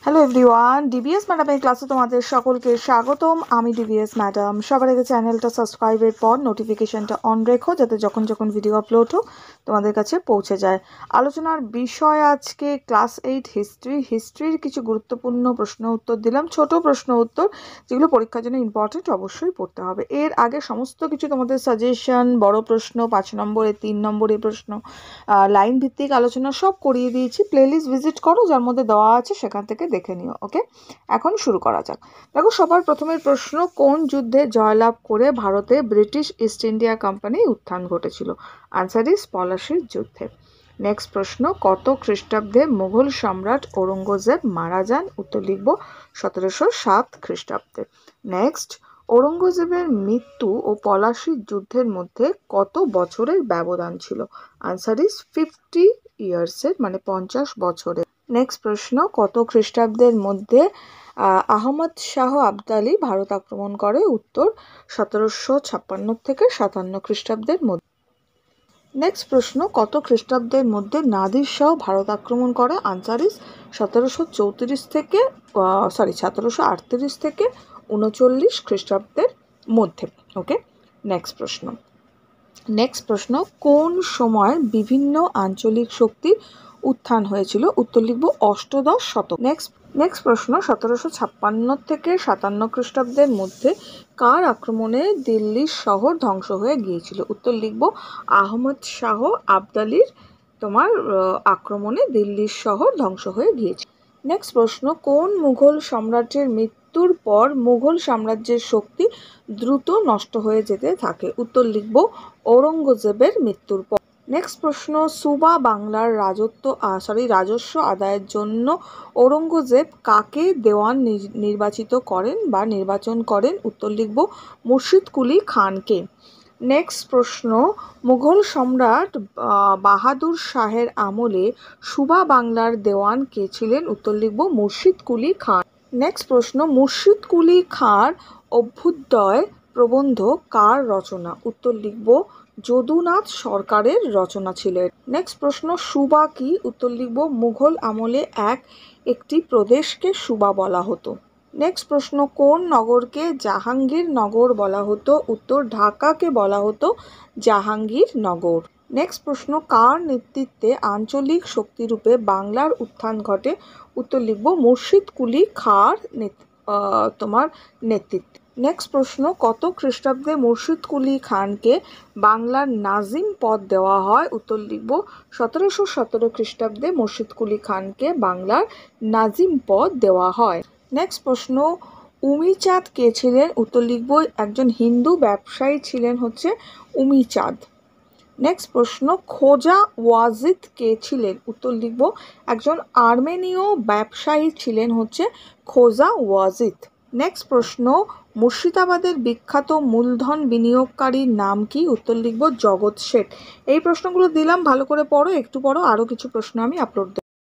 Hello everyone, DVS ম্যাডামের ক্লাসে তোমাদের সকলকে স্বাগতম। আমি ডিভিএস ম্যাডাম। সবার আগে চ্যানেলটা সাবস্ক্রাইবের পর নোটিফিকেশনটা অন রেখো, যাতে যখন যখন ভিডিও আপলোড হোক তোমাদের কাছে পৌঁছে যায়। আলোচনার বিষয় আজকে ক্লাস 8 হিস্ট্রির কিছু গুরুত্বপূর্ণ প্রশ্ন উত্তর দিলাম, ছোট প্রশ্ন উত্তর যেগুলো পরীক্ষার জন্য ইম্পর্টেন্ট, অবশ্যই পড়তে হবে। এর আগে সমস্ত কিছু তোমাদের সাজেশন, বড় প্রশ্ন, 5 নম্বরে 3 নম্বরে প্রশ্ন, লাইন ভিত্তিক আলোচনা সব করিয়ে দিয়েছি। প্লেলিস্ট ভিজিট করো, যার মধ্যে দেওয়া আছে, সেখান থেকে দেখে নিও। ওকে, এখন শুরু করা যাক। দেখো, সবার প্রথমের প্রশ্ন, কোন যুদ্ধে জয়লাভ করে ভারতে ব্রিটিশ ইস্ট ইন্ডিয়া কোম্পানি উত্থান ঘটেছিল? আনসার ইজ পলাশির যুদ্ধে। নেক্সট প্রশ্ন, কত খ্রিস্টাব্দে মুঘল সম্রাট ঔরঙ্গজেব মারা যান? উত্তর লিখব 1707 খ্রিস্টাব্দে। নেক্সট, ঔরঙ্গজেবের মৃত্যু ও পলাশির যুদ্ধের মধ্যে কত বছরের ব্যবধান ছিল? আনসার ইজ 50 ইয়ার্সের, মানে 50 বছরের। নেক্সট প্রশ্ন, কত খ্রিস্টাব্দের মধ্যে আহমদ শাহ আবদালি ভারত আক্রমণ করে? উত্তর 1756 থেকে 57 খ্রিস্টাব্দের মধ্যে। নেক্সট প্রশ্ন, কত খ্রিস্টাব্দের মধ্যে নাদির শাহ ভারত আক্রমণ করে? আনসার ইজ 1738 থেকে 39 খ্রিস্টাব্দের মধ্যে। ওকে, নেক্সট প্রশ্ন, কোন সময় বিভিন্ন আঞ্চলিক শক্তির উত্থান হয়েছিল? উত্তর লিখব অষ্টাদশ শতক। নেক্সট প্রশ্ন, 1756 থেকে 57 খ্রিস্টাব্দের মধ্যে কার আক্রমণে দিল্লির শহর ধ্বংস হয়ে গিয়েছিল? উত্তর লিখব আহমদ শাহ আবদালির আক্রমণে দিল্লির শহর ধ্বংস হয়ে গিয়েছিল। নেক্সট প্রশ্ন, কোন মুঘল সম্রাটের মৃত্যুর পর মুঘল সাম্রাজ্যের শক্তি দ্রুত নষ্ট হয়ে যেতে থাকে? উত্তর লিখব ঔরঙ্গজেবের মৃত্যুর পর। নেক্সট প্রশ্ন, সুবা বাংলার রাজস্ব আদায়ের জন্য ঔরঙ্গজেব কাকে দেওয়ান নির্বাচন করেন? উত্তর লিখব মুর্শিদ কুলি খানকে। নেক্সট প্রশ্ন, মুঘল সম্রাট বাহাদুর শাহের আমলে সুবা বাংলার দেওয়ান কে ছিলেন? উত্তর লিখব মুর্শিদ কুলি খান। নেক্সট প্রশ্ন, মুর্শিদ কুলি খাঁর অভ্যুদয় প্রবন্ধ কার রচনা? উত্তর লিখব যদুনাথ সরকারের রচনা ছিলেন। নেক্সট প্রশ্ন, সুবা কি? উত্তর লিখব মুঘল আমলে একটি প্রদেশকে সুবা বলা হতো। নেক্সট প্রশ্ন, কোন নগরকে জাহাঙ্গীর নগর বলা হতো? উত্তর ঢাকাকে বলা হতো জাহাঙ্গীর নগর। নেক্সট প্রশ্ন, কার নেতৃত্বে আঞ্চলিক শক্তিরূপে বাংলার উত্থান ঘটে? উত্তর লিখব মুর্শিদ কুলি খাঁর নেতৃত্বে। নেক্সট প্রশ্ন, কত খ্রিস্টাব্দে মুর্শিদ কুলি খানকে বাংলার নাজিম পদ দেওয়া হয়? উত্তর লিখব 1717 খ্রিস্টাব্দে মুর্শিদ কুলি খানকে বাংলার নাজিম পদ দেওয়া হয়। নেক্সট প্রশ্ন, উমিচাঁদ কে ছিলেন? উত্তর লিখব একজন হিন্দু ব্যবসায়ী ছিলেন উমিচাঁদ। নেক্সট প্রশ্ন, খোজা ওয়াজিদ কে ছিলেন? উত্তর লিখব একজন আর্মেনীয় ব্যবসায়ী ছিলেন খোজা ওয়াজিদ। নেক্সট প্রশ্ন, মুর্শিদাবাদের বিখ্যাত মূলধন বিনিয়োগকারীর নাম কি? উত্তর লিখব জগৎ শেঠ। এই প্রশ্নগুলো দিলাম, ভালো করে পড়ো, একটু পড়ো, আরও কিছু প্রশ্ন আমি আপলোড দেব।